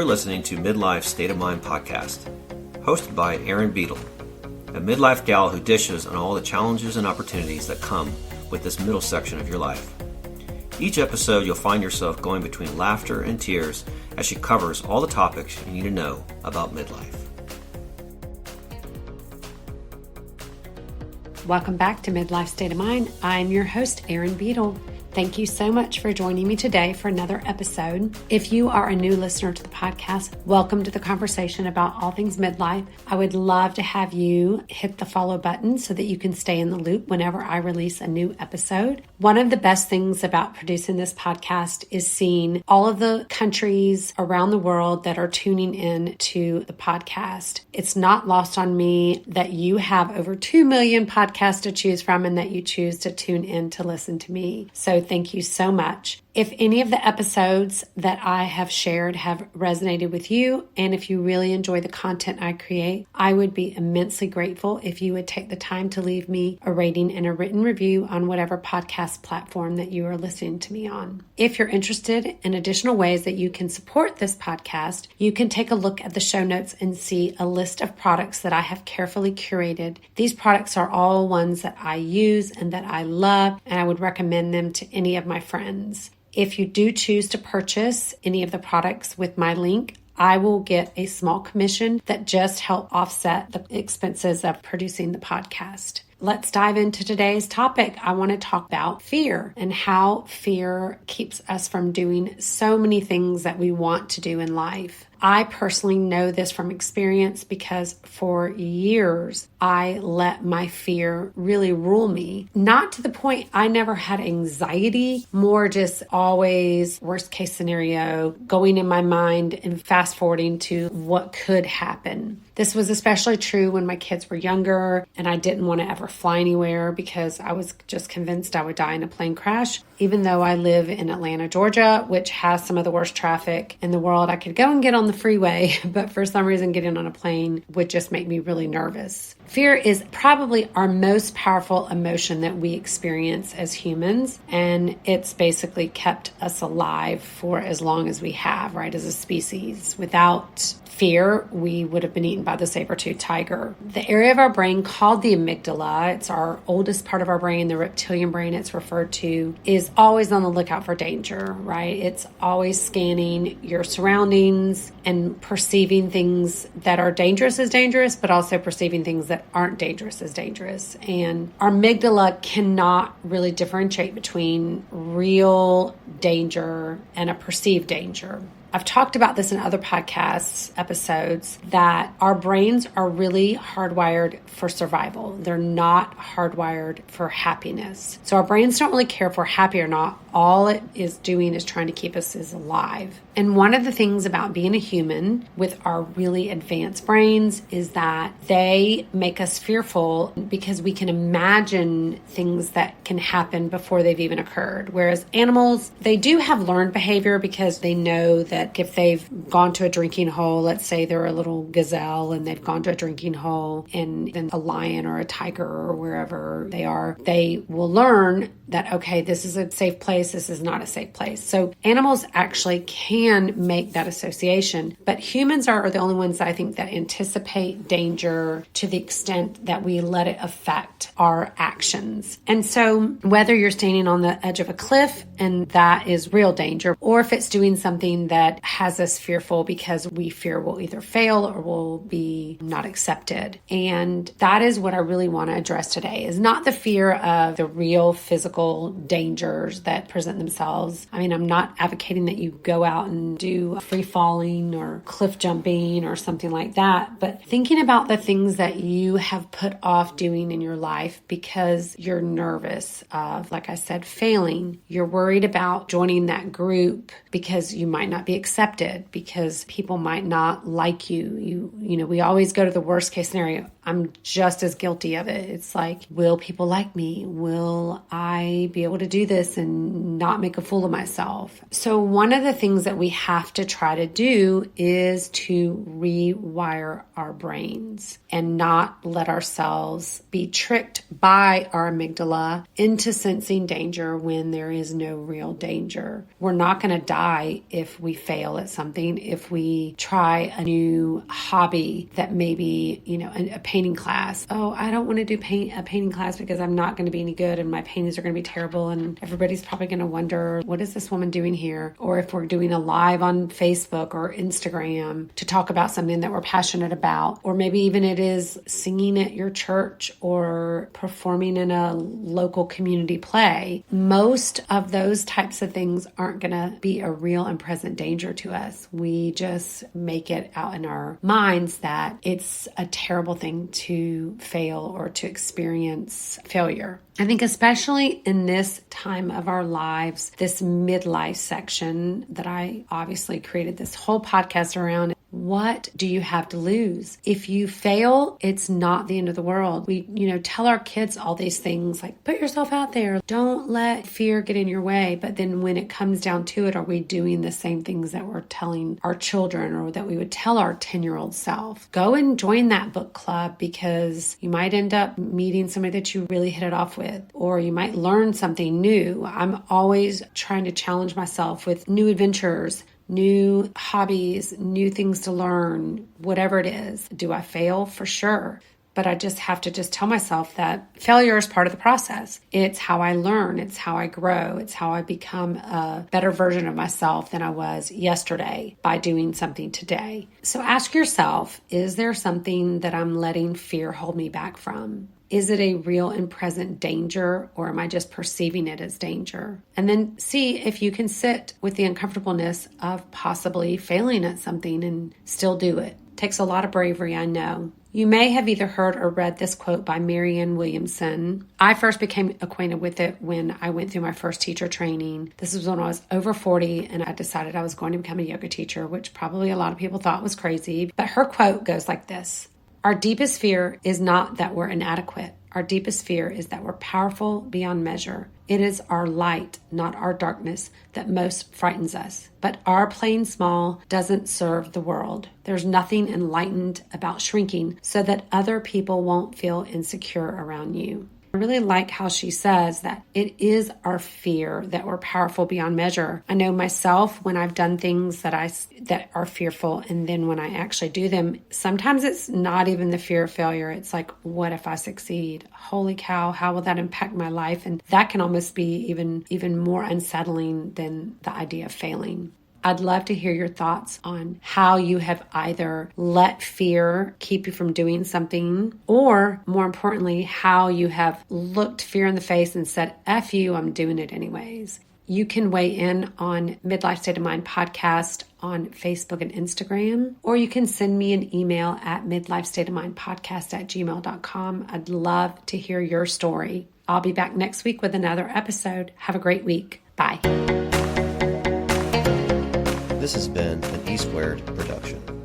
You're listening to Midlife State of Mind podcast, hosted by Erin, a midlife gal who dishes on all the challenges and opportunities that come with this middle section of your life. Each episode, you'll find yourself going between laughter and tears as she covers all the topics you need to know about midlife. Welcome back to Midlife State of Mind. I'm your host, Erin Beadle. Thank you so much for joining me today for another episode. If you are a new listener to the podcast, welcome to the conversation about all things midlife. I would love to have you hit the follow button so that you can stay in the loop whenever I release a new episode. One of the best things about producing this podcast is seeing all of the countries around the world that are tuning in to the podcast. It's not lost on me that you have over 2 million podcasts to choose from and that you choose to tune in to listen to me. So thank you so much. If any of the episodes that I have shared have resonated with you, and if you really enjoy the content I create, I would be immensely grateful if you would take the time to leave me a rating and a written review on whatever podcast platform that you are listening to me on. If you're interested in additional ways that you can support this podcast, you can take a look at the show notes and see a list of products that I have carefully curated. These products are all ones that I use and that I love, and I would recommend them to any of my friends. If you do choose to purchase any of the products with my link, I will get a small commission that just help offset the expenses of producing the podcast. Let's dive into today's topic. I want to talk about fear and how fear keeps us from doing so many things that we want to do in life. I personally know this from experience because for years, I let my fear really rule me. Not to the point I never had anxiety, more just always worst case scenario, going in my mind and fast forwarding to what could happen. This was especially true when my kids were younger and I didn't want to ever fly anywhere because I was just convinced I would die in a plane crash. Even though I live in Atlanta, Georgia, which has some of the worst traffic in the world, I could go and get on the freeway, but for some reason getting on a plane would just make me really nervous. Fear is probably our most powerful emotion that we experience as humans, and it's basically kept us alive for as long as we have, right, as a species. Without fear, we would have been eaten by the saber-toothed tiger. The area of our brain called the amygdala, it's our oldest part of our brain, the reptilian brain it's referred to, is always on the lookout for danger, right? It's always scanning your surroundings and perceiving things that are dangerous as dangerous, but also perceiving things that aren't dangerous as dangerous. And our amygdala cannot really differentiate between real danger and a perceived danger. I've talked about this in other podcasts episodes that our brains are really hardwired for survival. They're not hardwired for happiness. So our brains don't really care if we're happy or not. All it is doing is trying to keep us alive. And one of the things about being a human with our really advanced brains is that they make us fearful because we can imagine things that can happen before they've even occurred. Whereas animals, they do have learned behavior because they know that if they've gone to a drinking hole, let's say they're a little gazelle and they've gone to a drinking hole and then a lion or a tiger or wherever they are, they will learn that, okay, this is a safe place, this is not a safe place. So animals actually can make that association, but humans are the only ones that I think that anticipate danger to the extent that we let it affect our actions. And so whether you're standing on the edge of a cliff and that is real danger, or if it's doing something that has us fearful because we fear we'll either fail or we'll be not accepted. And that is what I really want to address today, is not the fear of the real physical dangers that present themselves. I mean, I'm not advocating that you go out and do free falling or cliff jumping or something like that, but thinking about the things that you have put off doing in your life because you're nervous of, like I said, failing. You're worried about joining that group because you might not be accepted, because people might not like you. You know, we always go to the worst case scenario. I'm just as guilty of it. It's like, will people like me? Will I I be able to do this and not make a fool of myself? So one of the things that we have to try to do is to rewire our brains and not let ourselves be tricked by our amygdala into sensing danger when there is no real danger. We're not going to die if we fail at something, if we try a new hobby that maybe, a painting class. Oh, I don't want to do a painting class because I'm not going to be any good and my paintings are going to be terrible and everybody's probably going to wonder, what is this woman doing here? Or if we're doing a live on Facebook or Instagram to talk about something that we're passionate about, or maybe even it is singing at your church or performing in a local community play. Most of those types of things aren't going to be a real and present danger to us. We just make it out in our minds that it's a terrible thing to fail or to experience failure. I think especially in this time of our lives, this midlife section that I obviously created this whole podcast around, what do you have to lose? If you fail, it's not the end of the world. We, tell our kids all these things like, put yourself out there. Don't let fear get in your way. But then when it comes down to it, are we doing the same things that we're telling our children or that we would tell our 10-year-old self? Go and join that book club because you might end up meeting somebody that you really hit it off with, or you might learn something new. I'm always trying to challenge myself with new adventures, new hobbies, new things to learn, whatever it is. Do I fail? For sure. But I just have to tell myself that failure is part of the process. It's how I learn. It's how I grow. It's how I become a better version of myself than I was yesterday by doing something today. So ask yourself, is there something that I'm letting fear hold me back from? Is it a real and present danger, or am I just perceiving it as danger? And then see if you can sit with the uncomfortableness of possibly failing at something and still do it. Takes a lot of bravery, I know. You may have either heard or read this quote by Marianne Williamson. I first became acquainted with it when I went through my first teacher training. This was when I was over 40 and I decided I was going to become a yoga teacher, which probably a lot of people thought was crazy. But her quote goes like this: "Our deepest fear is not that we're inadequate. Our deepest fear is that we're powerful beyond measure. It is our light, not our darkness, that most frightens us. But our playing small doesn't serve the world. There's nothing enlightened about shrinking so that other people won't feel insecure around you." I really like how she says that it is our fear that we're powerful beyond measure. I know myself when I've done things that are fearful, and then when I actually do them, sometimes it's not even the fear of failure. It's like, what if I succeed? Holy cow, how will that impact my life? And that can almost be even more unsettling than the idea of failing. I'd love to hear your thoughts on how you have either let fear keep you from doing something, or more importantly, how you have looked fear in the face and said, F you, I'm doing it anyways. You can weigh in on Midlife State of Mind podcast on Facebook and Instagram, or you can send me an email at midlifestateofmindpodcast@gmail.com. I'd love to hear your story. I'll be back next week with another episode. Have a great week. Bye. This has been an E Squared production.